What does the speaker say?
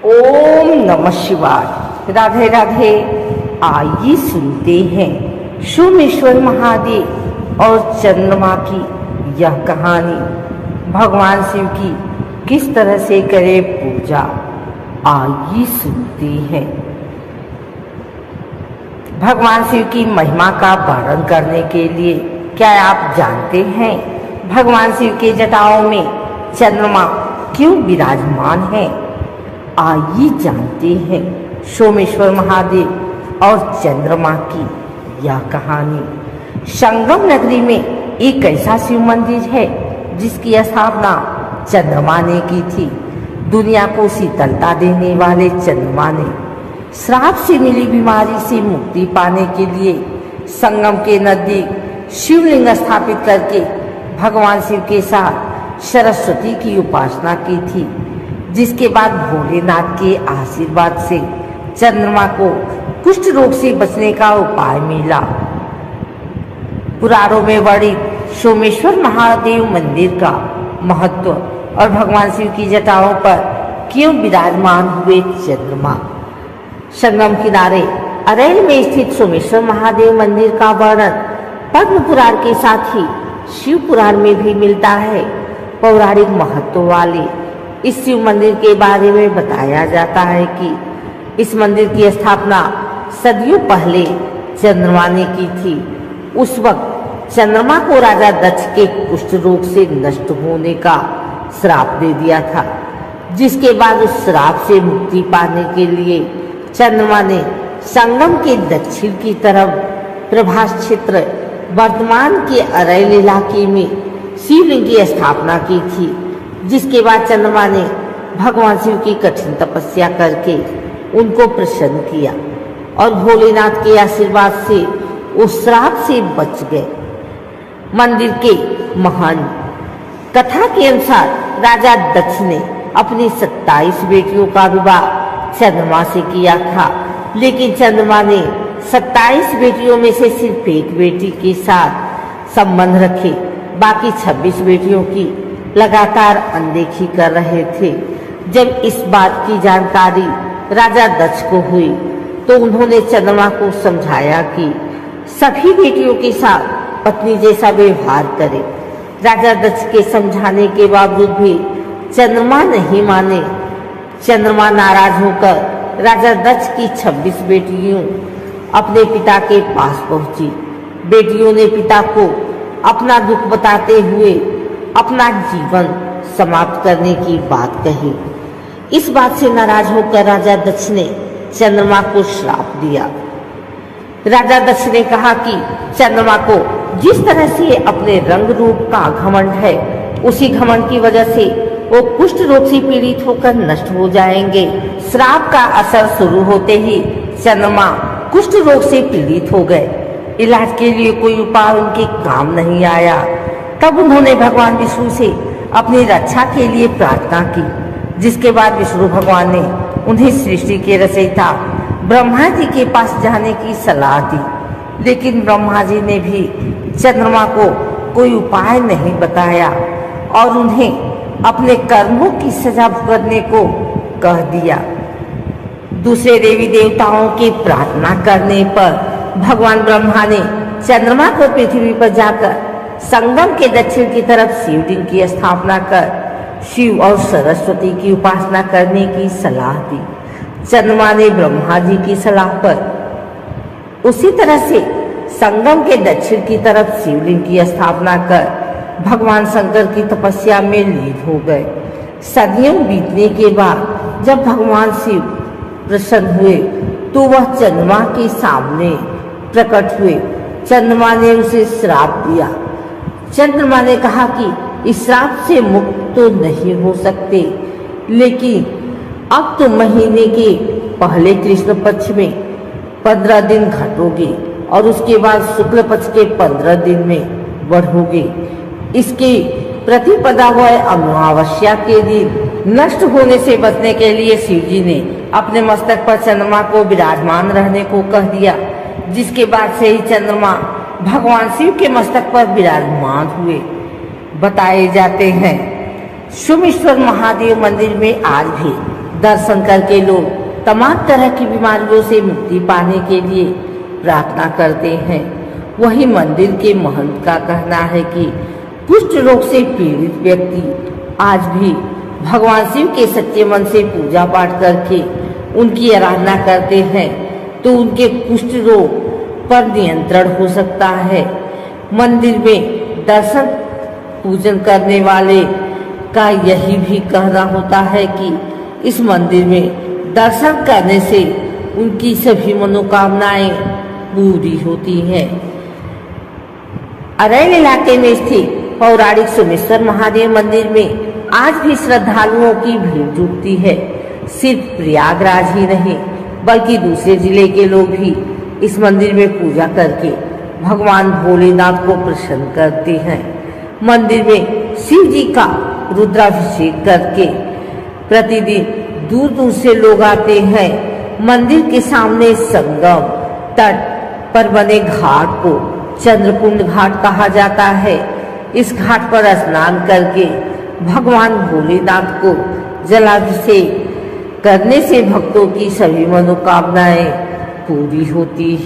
ओम नमः शिवाय। राधे राधे। आइए सुनते हैं सोमेश्वर महादेव और चंद्रमा की यह कहानी। भगवान शिव की किस तरह से करे पूजा, आइए सुनते हैं। भगवान शिव की महिमा का वर्णन करने के लिए क्या आप जानते हैं भगवान शिव के जटाओं में चंद्रमा क्यों विराजमान है? आइए जानते हैं सोमेश्वर महादेव और चंद्रमा की यह कहानी। संगम नगरी में एक ऐसा शिव मंदिर है जिसकी स्थापना चंद्रमा ने की थी। दुनिया को शीतलता देने वाले चंद्रमा ने श्राप से मिली बीमारी से मुक्ति पाने के लिए संगम के नजदीक शिवलिंग स्थापित करके भगवान शिव के साथ सरस्वती की उपासना की थी, जिसके बाद भोलेनाथ के आशीर्वाद से चंद्रमा को कुष्ठ रोग से बचने का उपाय मिला। पुराणों में वर्णित सोमेश्वर महादेव मंदिर का महत्व और भगवान शिव की जटाओं पर क्यों विराजमान हुए चंद्रमा। संगम किनारे अरैल में स्थित सोमेश्वर महादेव मंदिर का वर्णन पद्म पुराण के साथ ही शिव पुराण में भी मिलता है। पौराणिक महत्व वाले इस शिव मंदिर के बारे में बताया जाता है कि इस मंदिर की स्थापना सदियों पहले चंद्रमा ने की थी। उस वक्त चंद्रमा को राजा दक्ष के कुष्ठ रोग से नष्ट होने का श्राप दे दिया था, जिसके बाद उस श्राप से मुक्ति पाने के लिए चंद्रमा ने संगम के दक्षिण की तरफ प्रभास क्षेत्र वर्तमान के अरैल इलाके में शिवलिंग की स्थापना की थी, जिसके बाद चंद्रमा ने भगवान शिव की कठिन तपस्या करके उनको प्रसन्न किया और भोलेनाथ के आशीर्वाद से उस श्राप से बच गए। मंदिर के महान कथा के अनुसार राजा दक्ष ने अपनी 27 बेटियों का विवाह चंद्रमा से किया था, लेकिन चंद्रमा ने 27 बेटियों में से सिर्फ एक बेटी के साथ संबंध रखे, बाकी 26 बेटियों की लगातार अनदेखी कर रहे थे। जब इस बात की जानकारी राजा दक्ष को हुई तो उन्होंने चंद्रमा को समझाया कि सभी बेटियों के साथ पत्नी जैसा व्यवहार करे। राजा दक्ष के समझाने के बावजूद भी चंद्रमा नहीं माने। चंद्रमा नाराज होकर राजा दक्ष की 26 बेटियों अपने पिता के पास पहुंची। बेटियों ने पिता को अपना दुख बताते हुए अपना जीवन समाप्त करने की बात कही। इस बात से नाराज होकर राजा दक्ष ने चंद्रमा को श्राप दिया। राजा दक्ष ने कहा कि चंद्रमा को जिस तरह से अपने रंग रूप का घमंड है, उसी घमंड की वजह से वो कुष्ठ रोग से पीड़ित होकर नष्ट हो जाएंगे। श्राप का असर शुरू होते ही चंद्रमा कुष्ठ रोग से पीड़ित हो गए। इलाज के लिए कोई उपाय उनके काम नहीं आया। तब उन्होंने भगवान विष्णु से अपनी रक्षा के लिए प्रार्थना की, जिसके बाद विष्णु भगवान ने उन्हें सृष्टि के रचयिता ब्रह्मा जी के पास जाने की सलाह दी, लेकिन ब्रह्मा जी ने भी चंद्रमा को कोई उपाय नहीं बताया और उन्हें अपने कर्मों की सजा भुगतने को कह दिया। दूसरे देवी देवताओं की प्रार्थना करने पर भगवान ब्रह्मा ने चंद्रमा को पृथ्वी पर जाकर संगम के दक्षिण की तरफ शिवलिंग की स्थापना कर शिव और सरस्वती की उपासना करने की सलाह दी। चंद्रमा ने ब्रह्मा जी की सलाह पर उसी तरह से संगम के दक्षिण की तरफ शिवलिंग की स्थापना कर भगवान शंकर की तपस्या में लीन हो गए। सदियों बीतने के बाद जब भगवान शिव प्रसन्न हुए तो वह चंद्रमा के सामने प्रकट हुए। चंद्रमा ने उसे श्राप दिया। चंद्रमा ने कहा कि इस श्राप से मुक्त तो नहीं हो सकते, लेकिन अब तो महीने के पहले कृष्ण पक्ष में 15 दिन घटोगे और उसके बाद शुक्ल पक्ष के 15 दिन में बढ़ोगे। इसकी प्रतिपदा व अमावस्या के दिन नष्ट होने से बचने के लिए शिव जी ने अपने मस्तक पर चंद्रमा को विराजमान रहने को कह दिया, जिसके बाद से ही चंद्रमा भगवान शिव के मस्तक पर विराजमान हुए। बताए जाते हैं सोमेश्वर महादेव मंदिर में आज भी दर्शन करके लोग तमाम तरह की बीमारियों से मुक्ति पाने के लिए प्रार्थना करते हैं। वही मंदिर के महंत का कहना है कि कुष्ठ रोग से पीड़ित व्यक्ति आज भी भगवान शिव के सच्चे मन से पूजा पाठ करके उनकी आराधना करते हैं तो उनके कुष्ठ रोग पर नियंत्रण हो सकता है। मंदिर में दर्शन पूजन करने वाले का यही भी कहना होता है कि इस मंदिर में दर्शन करने से उनकी सभी मनोकामनाएं पूरी होती हैं। अरैल इलाके में स्थित पौराणिक सोमेश्वर महादेव मंदिर में आज भी श्रद्धालुओं की भीड़ जुटती है। सिर्फ प्रयागराज ही नहीं बल्कि दूसरे जिले के लोग भी इस मंदिर में पूजा करके भगवान भोलेनाथ को प्रसन्न करते हैं। मंदिर में शिव जी का रुद्राभिषेक करके प्रतिदिन दूर दूर से लोग आते हैं। मंदिर के सामने संगम तट पर बने घाट को चंद्रकुंड घाट कहा जाता है। इस घाट पर स्नान करके भगवान भोलेनाथ को जलाभिषेक करने से भक्तों की सभी मनोकामनाएं पूरी होती है।